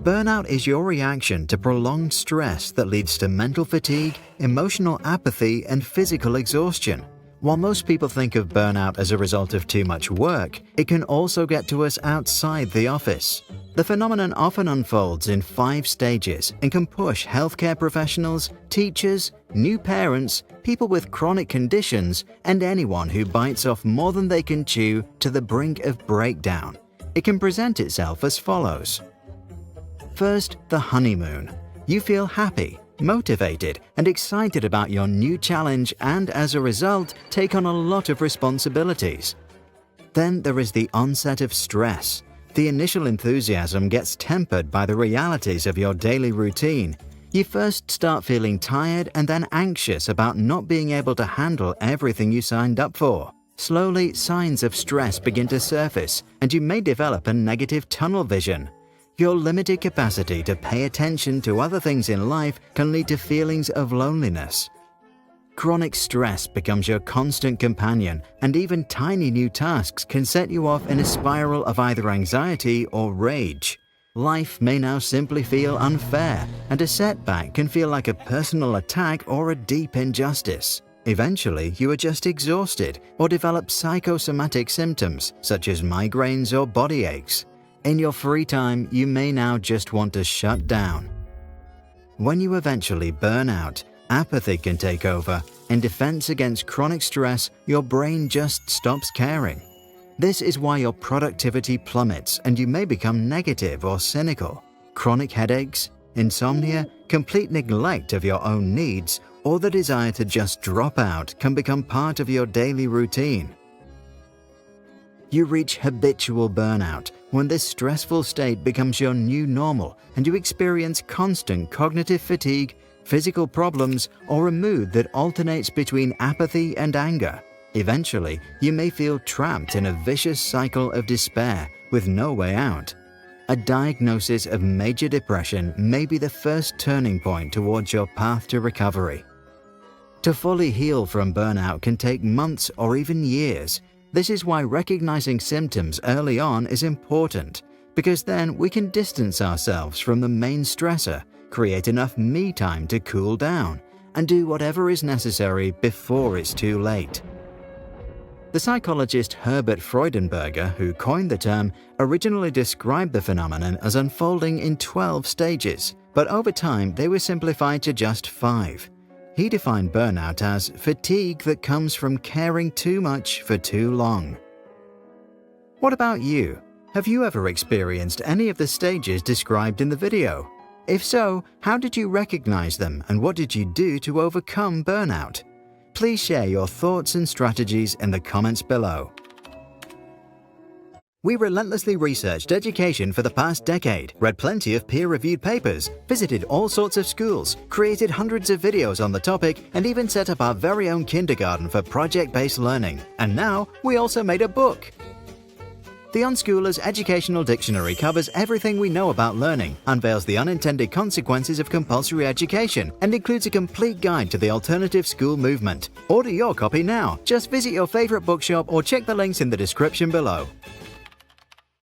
Burnout is your reaction to prolonged stress that leads to mental fatigue, emotional apathy, and physical exhaustion. While most people think of burnout as a result of too much work, it can also get to us outside the office. The phenomenon often unfolds in 5 stages and can push healthcare professionals, teachers, new parents, people with chronic conditions, and anyone who bites off more than they can chew to the brink of breakdown. It can present itself as follows. First, the honeymoon. You feel happy, motivated, and excited about your new challenge and, as a result, take on a lot of responsibilities. Then there is the onset of stress. The initial enthusiasm gets tempered by the realities of your daily routine. You first start feeling tired and then anxious about not being able to handle everything you signed up for. Slowly, signs of stress begin to surface, and you may develop a negative tunnel vision. Your limited capacity to pay attention to other things in life can lead to feelings of loneliness. Chronic stress becomes your constant companion, and even tiny new tasks can set you off in a spiral of either anxiety or rage. Life may now simply feel unfair, and a setback can feel like a personal attack or a deep injustice. Eventually, you are just exhausted or develop psychosomatic symptoms such as migraines or body aches. In your free time, you may now just want to shut down. When you eventually burn out, apathy can take over. In defense against chronic stress, your brain just stops caring. This is why your productivity plummets and you may become negative or cynical. Chronic headaches, insomnia, complete neglect of your own needs, or the desire to just drop out can become part of your daily routine. You reach habitual burnout when this stressful state becomes your new normal and you experience constant cognitive fatigue, physical problems, or a mood that alternates between apathy and anger. Eventually, you may feel trapped in a vicious cycle of despair with no way out. A diagnosis of major depression may be the first turning point towards your path to recovery. To fully heal from burnout can take months or even years. This is why recognizing symptoms early on is important, because then we can distance ourselves from the main stressor, create enough me time to cool down, and do whatever is necessary before it's too late. The psychologist Herbert Freudenberger, who coined the term, originally described the phenomenon as unfolding in 12 stages, but over time they were simplified to just 5. He defined burnout as fatigue that comes from caring too much for too long. What about you? Have you ever experienced any of the stages described in the video? If so, how did you recognize them and what did you do to overcome burnout? Please share your thoughts and strategies in the comments below. We relentlessly researched education for the past decade, read plenty of peer-reviewed papers, visited all sorts of schools, created hundreds of videos on the topic, and even set up our very own kindergarten for project-based learning. And now, we also made a book. The Unschooler's Educational Dictionary covers everything we know about learning, unveils the unintended consequences of compulsory education, and includes a complete guide to the alternative school movement. Order your copy now. Just visit your favorite bookshop or check the links in the description below.